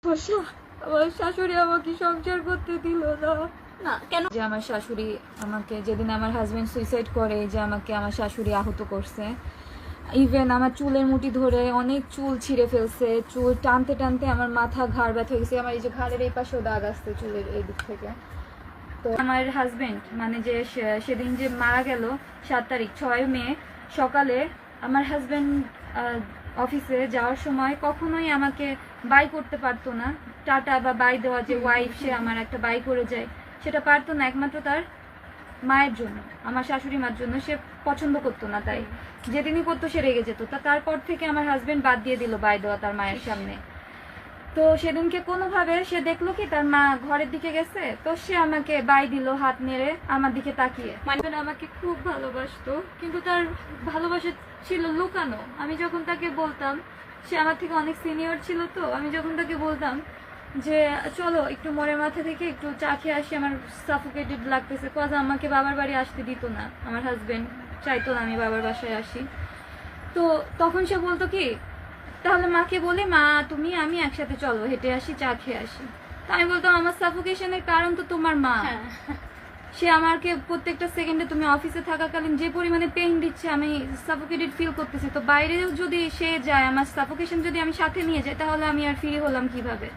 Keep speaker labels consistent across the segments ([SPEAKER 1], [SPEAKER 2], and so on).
[SPEAKER 1] আমার শাশুড়ি আমাকে সংসার করতে দিল না।
[SPEAKER 2] না কেন?
[SPEAKER 1] যে আমার শাশুড়ি আমাকে, যেদিন আমার হাজবেন্ড সুইসাইড করে, যে আমাকে আমার শাশুড়ি আহত করছে। ইভেন আমার চুলের মুঠি ধরে অনেক চুল ছিঁড়ে ফেলছে, চুল টানতে টানতে আমার মাথা ঘাড় ব্যথা হয়ে গেছে। আমার এই যে ঘাড়ের এই পাশেও দাগ আসছে চুলের এই দিক থেকে। তো আমার হাজবেন্ড মানে যে সেদিন যে মারা গেল 7 তারিখ 6 মে সকালে, আমার হাজবেন্ড অফিসে যাওয়ার সময় কখনোই আমাকে বাই করতে পারতো না। টাটা বা বাই দেওয়া, যে ওয়াইফ সে আমার একটা বাই করে যায়, সেটা পারতো না। একমাত্র তার মায়ের জন্য, আমার শাশুড়ি মার জন্য সে পছন্দ করতো না, তাই যেদিনই করতো সে রেগে যেত। তারপর থেকে আমার হাজবেন্ড বাদ দিয়ে দিল বাই দেওয়া তার মায়ের সামনে। তো সেদিনকে কোনোভাবে সে দেখলো কি তার মা ঘরের দিকে গেছে, তো সে আমাকে বাই দিল হাত নেড়ে আমার দিকে তাকিয়ে। মানে আমাকে খুব ভালোবাসতো, কিন্তু তার ভালোবাসা ছিল লুকানো। আমি যখন তাকে বলতাম, সে আমার থেকে অনেক সিনিয়র ছিল, তো আমি যখন তাকে বলতাম যে চলো একটু মোড়ের মাথা থেকে একটু চা খেয়ে আসি, আমার সাফোকেটেড লাগতেছে, কজ আমাকে বাবার বাড়ি আসতে দিত না। আমার হাজবেন্ড চাইতো না আমি বাবার বাসায় আসি। তো তখন সে বলতো কি, তাহলে মাকে বলে মা তুমি আমি একসাথে চলো হেঁটে আসি, চা খেয়ে আসি। তো আমি বলতাম আমার সাফোকেশনের কারণ তো তোমার মা। সে আমাকে প্রত্যেকটা সেকেন্ডে, তুমি অফিসে থাকাকালীন যে পরিমাণে পেইন দিচ্ছে, আমি সাফোকেটেড ফিল করতেছি। তো বাইরেও যদি সে যায়, আমার সাফোকেশন যদি আমি সাথে নিয়ে যাই, তাহলে আমি আর ফ্রি হলাম কিভাবে?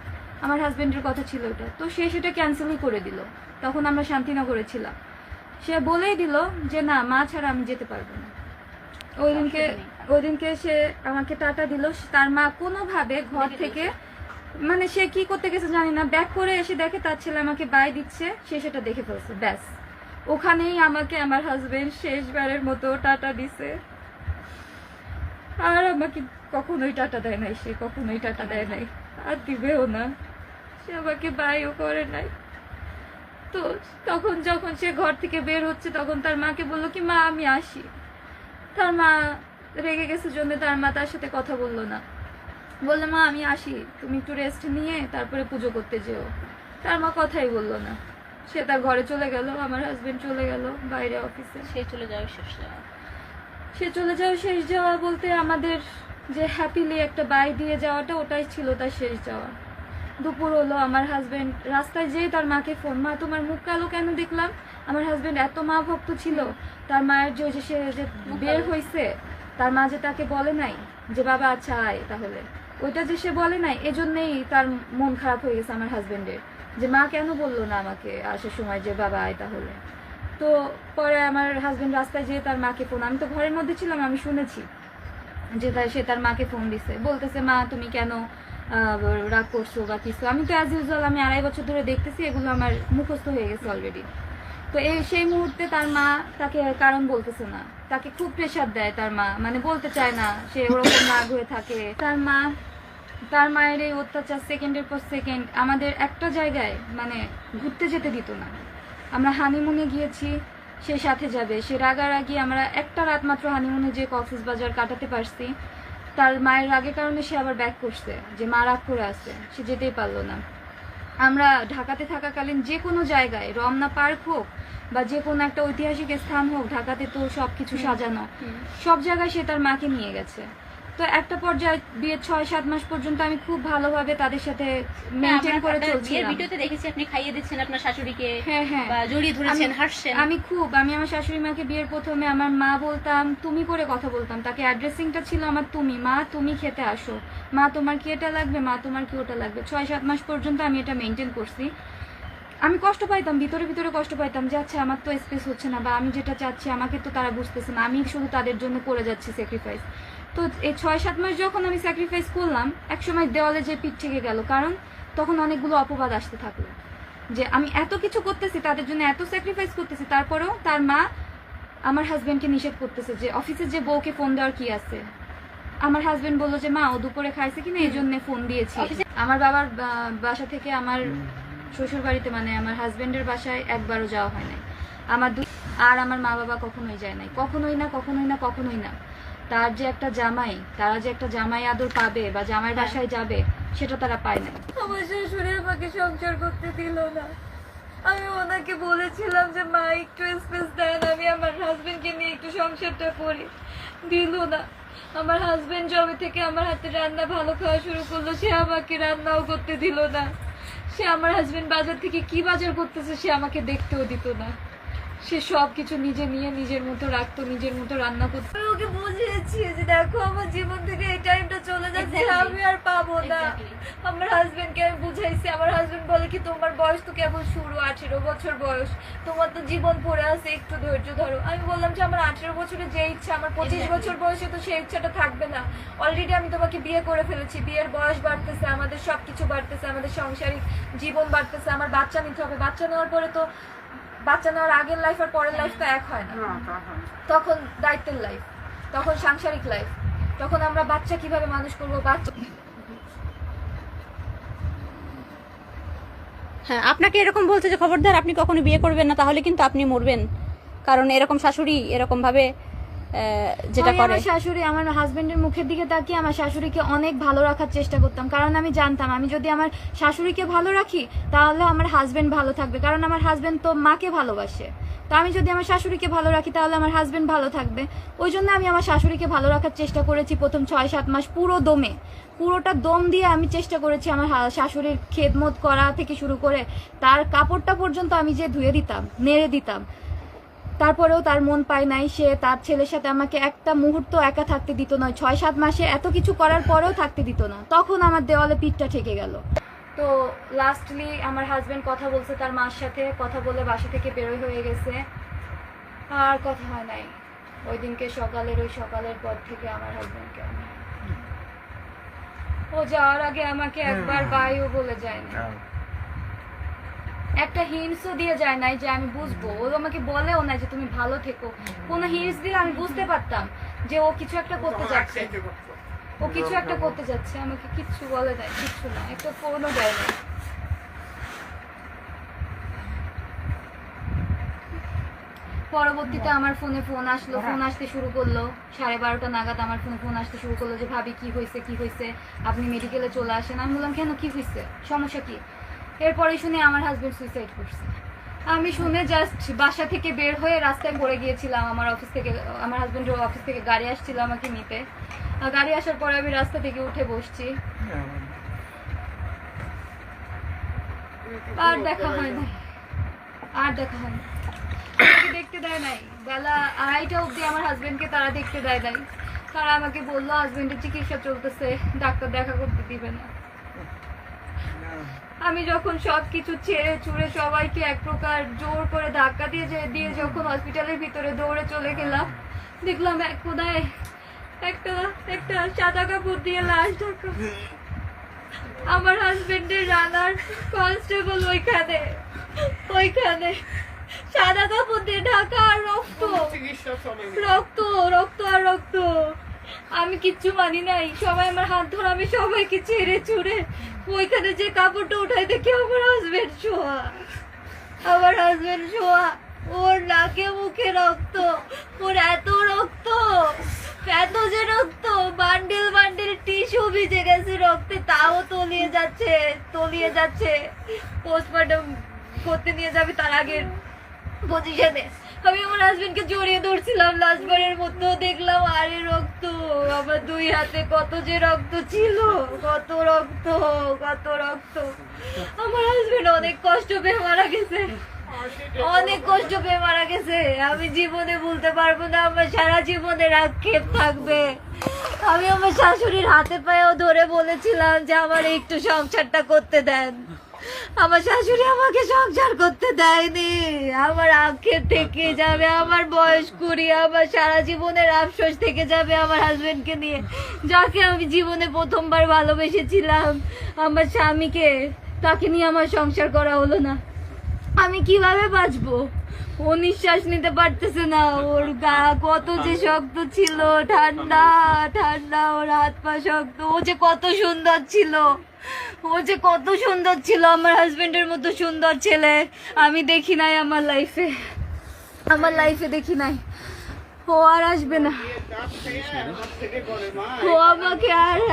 [SPEAKER 1] আমার হাজবেন্ডের কথা ছিল এটা, তো সে সেটা ক্যান্সেলই করে দিল। তখন আমরা শান্তিনগরে ছিলাম। সে বলেই দিল যে না, মা ছাড়া আমি যেতে পারবো না। ওই দিনকে সে আমাকে টাটা দিল। তার মা কোনোভাবে ঘর থেকে, মানে সে কি করতে গেছে জানি না, ব্যাক করে এসে দেখে তার ছেলে আমাকে বাই দিচ্ছে, সে সেটা দেখে ফেলছে। ব্যাস, ওখানেই আমাকে আমার হাজবেন্ড শেষবারের মতো টাটা দিছে। আর আমাকে কখনোই টাটা দেয় নাই, সে কখনোই টাটা দেয় নাই, আর দিবেও না। সে আমাকে বাইও করে নাই। তো তখন যখন সে ঘর থেকে বের হচ্ছে, তখন তার মাকে বললো কি মা আমি আসি। তার মা রেগে গেছে জন্য তার মা তার সাথে কথা বললো না, বললো মা আমি আসি, তুমি একটু রেস্ট নিয়ে তারপরে পুজো করতে যেও। তার মা কথাই বললো না, সে তার ঘরে চলে গেল। আমার হাজবেন্ড চলে গেল বাইরে অফিসে।
[SPEAKER 2] সে চলে যাওয়া শেষ যাওয়া,
[SPEAKER 1] সে চলে যাওয়া শেষ যাওয়া বলতে আমাদের যে হ্যাপিলি একটা বাই দিয়ে যাওয়াটা, ওটাই ছিল তার শেষ যাওয়া। দুপুর হলো, আমার হাজবেন্ড রাস্তায় যেয়ে তার মাকে ফোন, মা তোমার মুখ কালো কেন দেখলাম? আমার হাজবেন্ড এত মা ভক্ত ছিল, তার মায়ের যে সে যে বের হয়েছে, তার মা যে তাকে বলে নাই যে বাবা আচ্ছা আয়, তাহলে ওইটা যে সে বলে নাই, এজন্যই তার মন খারাপ হয়ে গেছে আমার হাজবেন্ডের, যে মা কেন বললো না আমাকে আসার সময় যে বাবা আয় তাহলে। তো পরে আমার হাজবেন্ড রাস্তায় যেয়ে তার মাকে ফোন, আমি তো ঘরের মধ্যে ছিলাম, আমি শুনেছি যে সে তার মাকে ফোন দিছে, বলতেছে মা তুমি কেন রাগ করছো বা কিছু। আমি তো অ্যাজ ইউজুয়াল, আমি 2.5 বছর ধরে দেখতেছি, এগুলো আমার মুখস্থ হয়ে গেছে অলরেডি। তো সেই মুহূর্তে তার মা তাকে কারণ বলতেছে না, তাকে খুব প্রেশার দেয় তার মা, মানে বলতে চায় না, সে ওরকম রাগ হয়ে থাকে। তার মায়ের এই অত্যাচার সেকেন্ডের পর সেকেন্ড আমাদের একটা জায়গায় মানে ঘুরতে যেতে দিত না। আমরা হানিমুনে গিয়েছি, সে সাথে যাবে, সে রাগারাগি, আমরা একটা রাত মাত্র হানিমুনে যে কক্সবাজার কাটাতে পারছি। তার মায়ের রাগের কারণে সে আবার ব্যাক করছে, যে মা রাগ করে আসছে, সে যেতেই পারলো না। আমরা ঢাকাতে থাকাকালীন যে কোনো জায়গায়, রমনা পার্ক হোক বা যে কোনো একটা ঐতিহাসিক স্থান হোক, ঢাকাতে তো সবকিছু সাজানো, সব জায়গায় সে তার মাকে নিয়ে গেছে। তো একটা পর্যায়ে বিয়ের 6-7 মাস পর্যন্ত আমি খুব ভালোভাবে তাদের সাথে মেইনটেইন করে চলছিলাম।
[SPEAKER 2] ভিডিওতে দেখেছি আপনি খাইয়ে দিচ্ছেন আপনার শাশুড়িকে,
[SPEAKER 1] হ্যাঁ হ্যাঁ,
[SPEAKER 2] বা জড়িয়ে ধরেছেন, হাসছেন।
[SPEAKER 1] আমি আমার শাশুড়ি মাকে বিয়ের প্রথমে আমার মা বলতাম, তুমি করে কথা বলতাম, তাকে অ্যাড্রেসিংটা ছিল আমার তুমি, মা তুমি খেতে আসো, মা তোমার কি এটা লাগবে, মা তোমার কি ওটা লাগবে। 6-7 মাস পর্যন্ত আমি এটা মেইনটেইন করছি। আমি কষ্ট পাইতাম, ভিতরে ভিতরে কষ্ট পাইতাম যে আচ্ছা আমার তো স্পেস হচ্ছে না, বা আমি যেটা চাচ্ছি আমাকে তো তারা বুঝতেছে না, আমি শুধু তাদের জন্য করে যাচ্ছি স্যাক্রিফাইস। তো এই 6-7 মাস যখন আমি স্যাক্রিফাইস করলাম, একসময় দেওয়ালে যে পিঠ থেকে গেল, কারণ তখন অনেকগুলো অপবাদ আসতে থাকলো যে আমি এত কিছু করতেছি তাদের জন্য, এত স্যাক্রিফাইস করতেছি, তারপরেও তার মা আমার হাজবেন্ডকে নিষেধ করতেছে যে অফিসে যে বউকে ফোন দেওয়ার কি আছে। আমার হাজবেন্ড বললো যে মা ও দুপুরে খাইছে কিনা, এই জন্য ফোন দিয়েছি। আমার বাবার বাসা থেকে আমার শ্বশুর বাড়িতে, মানে আমার হাজবেন্ডের বাসায় একবারও যাওয়া হয় নাই। আর আমার মা বাবা কখনোই যায় নাই, কখনোই না, কখনোই না, কখনোই না। তার যে একটা জামাই, তারা যে একটা জামাই আদর পাবে বা জামাই বাসায় যাবে, সেটা তারা পায় না। আমার শাশুড়ি আমাকে সংসার করতে দিল না। আমি ওনাকে বলেছিলাম যে মা একটু স্পেস দেন, আমি আমার হাজবেন্ডকে নিয়ে একটু সংসারটা করি, দিল না। আমার হাজবেন্ড জবে থেকে আমার হাতে রান্না ভালো খাওয়া শুরু করলো, সে আমাকে রান্নাও করতে দিল না। সে আমার হাজবেন্ড বাজার থেকে কি বাজার করতেছে সে আমাকে দেখতেও দিত না। সে সব কিছু নিজে নিয়ে নিজের মতো রাখতো, নিজের মতো রান্না করতো। আমি ওকে বুঝিয়েছি যে দেখো আমার জীবন থেকে এই টাইমটা চলে যাচ্ছে, আমি আর পাবো না। আমার হাজবেন্ডকে আমি বুঝাইছি, আমার হাজবেন্ড বলে কি তোমার বয়স তো কেবল শুরু, 18 বছর বয়স, তোমার তো জীবন পড়ে আছে, একটু ধৈর্য ধরো। আমি বললাম যে আমার 18 বছরে যে ইচ্ছা, আমার 25 বছর বয়সে তো সেই ইচ্ছাটা থাকবে না। অলরেডি আমি তোমাকে বিয়ে করে ফেলেছি, বিয়ের বয়স বাড়তেছে, আমাদের সবকিছু বাড়তেছে, আমাদের সাংসারিক জীবন বাড়তেছে, আমার বাচ্চা নিতে হবে। বাচ্চা নেওয়ার পরে তো, বাচ্চা নেওয়ার আগের লাইফ আর পরের লাইফ তো এক হয় না, তখন দায়িত্বের লাইফ, তখন সাংসারিক লাইফ, তখন আমরা বাচ্চা কিভাবে মানুষ করবো, বাচ্চা।
[SPEAKER 2] হ্যাঁ, আপনাকে এরকম বলছে যে খবরদার আপনি কখনো বিয়ে করবেন না, তাহলে কিন্তু আপনি মরবেন, কারণ এরকম শাশুড়ি এরকম ভাবে যেটা
[SPEAKER 1] আমি
[SPEAKER 2] করে।
[SPEAKER 1] আমার শাশুড়ি, আমার হাজবেন্ডের মুখের দিকে তাকিয়ে আমার শাশুড়িকে অনেক ভালো রাখার চেষ্টা করতাম, কারণ আমি জানতাম আমি যদি আমার শাশুড়িকে ভালো রাখি তাহলে আমার হাজবেন্ড ভালো থাকবে, কারণ আমার হাজবেন্ড তো মাকে ভালোবাসে। তো আমি যদি আমার শাশুড়িকে ভালো রাখি তাহলে আমার হাজবেন্ড ভালো থাকবে। ওই জন্য আমি আমার শাশুড়িকে ভালো রাখার চেষ্টা করেছি প্রথম 6-7 মাস, পুরোটা দম দিয়ে আমি চেষ্টা করেছি আমার শাশুড়ির খেদমত করা থেকে শুরু করে তার কাপড়টা পর্যন্ত আমি যে ধুয়ে দিতাম, নেড়ে দিতাম। তারপরেও তার মন পায় নাই, সে তার ছেলের সাথে আমাকে একটা মুহূর্ত একা থাকতে দিত না। 6-7 মাসে এত কিছু করার পরেও থাকতে দিত না, তখন আমার দেওয়ালে পিঠটা ঠেকে গেল। তো লাস্টলি আমার হাজবেন্ড কথা বলছে তার মার সাথে, কথা বলে বাসা থেকে বেরোয় হয়ে গেছে, আর কথা হয় নাই। ওই দিনকে ওই সকালের পর থেকে আমার হাজবেন্ডকে ও যাওয়ার আগে আমাকে একবার বাইও বলে যায় না, একটা হিন্টসও দিয়ে যায় নাই যে আমি বুঝবো। ও আমাকে বলেও না যে তুমি ভালো থেকো, কোনো হিন্টস দিলে আমি বুঝতে পারতাম যে ও কিছু একটা করতে যাচ্ছে, আমাকে কিচ্ছু বলে দেয়, কিচ্ছু না, একটা ফোনও দেয় না। পরবর্তীতে আমার ফোনে ফোন আসলো, ফোন আসতে শুরু করলো 12:30 নাগাদ আমার ফোনে ফোন আসতে শুরু করলো যে ভাবি কি হয়েছে, আপনি মেডিকেলে চলে আসেন। আমি বললাম কেন, কি হয়েছে, সমস্যা কি? এরপরে শুনে আমার হাজবেন্ড সুইসাইড করছে। আমি শুনে জাস্ট বাসা থেকে বের হয়ে রাস্তায় পড়ে গিয়েছিলাম। আমার হাজবেন্ডের অফিস থেকে গাড়ি আসছিল আমাকে নিতে, গাড়ি আসার পরে আমি রাস্তা থেকে উঠে বসছি, আর দেখা হয় না, আমাকে দেখতে দেয় নাই। বেলা 2:30 অবধি আমার হাজবেন্ডকে তারা দেখতে দেয় নাই। তারা আমাকে বললো হাজবেন্ডের চিকিৎসা চলতেছে, ডাক্তার দেখা করতে দিবে না। আমি যখন সবকিছু ছেড়ে ছুড়ে সবাইকে এক প্রকার জোর করে ধাক্কা দিয়ে যখন হসপিটালের ভিতরে দৌড়ে চলে গেলাম, দেখলাম এক কোনায় একটা সাদা কাপড় দিয়ে লাশ ঢাকা। আমার হাজবেন্ডের রানার কনস্টেবল ওইখানে সাদা কাপড় দিয়ে ঢাকা, আর রক্ত। আমি কিচ্ছু মানি নাই, সবাই আমার হাত ধরে, আমি সবাইকে ছেড়ে ছুড়ে ওইখানে যে কাপড়টা উঠাই দেখি আমার হাজবেন্ড শোয়া, ওর নাকে মুখে রক্ত, ওর এত যে রক্ত, বান্ডিল টিস্যু ভিজে গেছে রক্তে, তাও তলিয়ে যাচ্ছে। পোস্টমর্টম করতে নিয়ে যাবে তার আগের পজিশনে আমি আমার হাজবেন্ডকে জড়িয়ে ধরছিলাম লাস্টবারের মতো, দেখলাম আরে রক্ত, আমার 2 হাতে কত যে রক্ত ছিল, কত রক্ত। আমার হাজবেন্ড অনেক কষ্ট পেয়ে মারা গেছে, আমি জীবনে ভুলতে পারবো না, আমার সারা জীবনের আক্ষেপ থাকবে। আমি আমার শাশুড়ির হাতে পায়েও ধরে বলেছিলাম যে আমার একটু সংসারটা করতে দেন, আমার শাশুড়ি আমাকে সংসার করতে দেয়নি। আমার আক্ষেপ থেকে যাবে, আমার বয়স 20, আমার সারা জীবনের আফসোস থেকে যাবে আমার হাজবেন্ডকে নিয়ে, যাকে আমি জীবনে প্রথমবার ভালোবেসেছিলাম, আমার স্বামীকে, তাকে নিয়ে আমার সংসার করা হলো না। আমি কিভাবে বাঁচবো? ও নিঃশ্বাস নিতে পারতেছে না, ওর গা কত যে শক্ত ছিল, ঠান্ডা, ওর হাত পা শক্ত। ও যে কত সুন্দর ছিল, আমার হাজবেন্ডের মতো সুন্দর ছেলে আমি দেখি নাই আমার লাইফে দেখি নাই। ও আর আসবে না, ও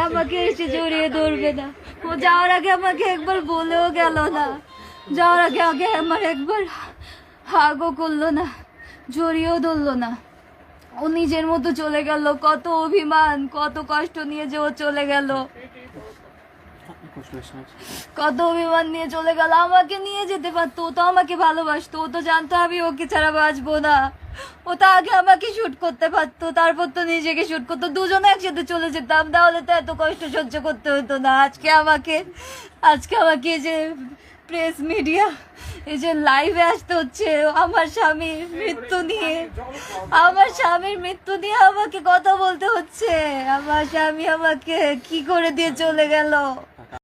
[SPEAKER 1] আমাকে এসে জড়িয়ে ধরবে না। ও যাওয়ার আগে আমাকে একবার বলেও গেল না, যাওয়ার আগে আমার একবার হাগও করলো না, জড়িয়েও ধরলো না। ও নিজের মতো চলে গেল, কত অভিমান কত কষ্ট নিয়ে যে ও চলে গেল, কত অভিমান নিয়ে চলে গেল। আমাকে নিয়ে যেতে পারতো, ও তো আমাকে ভালোবাসতো, ও তো জানতো আমি ওকে ছাড়া বাঁচবো না। ও তো আগে আমাকে শুট করতে পারতো, তারপর তো নিজেকে শুট করতো, দুজনে একসাথে চলে যেতাম, তাহলে তো এত কষ্ট সহ্য করতে হতো না। আজকে আমাকে এই যে প্রেস মিডিয়া, এই যে লাইভে আসতে হচ্ছে আমার স্বামীর মৃত্যু নিয়ে, আমাকে কথা বলতে হচ্ছে। আমার স্বামী আমাকে কি করে দিয়ে চলে গেল।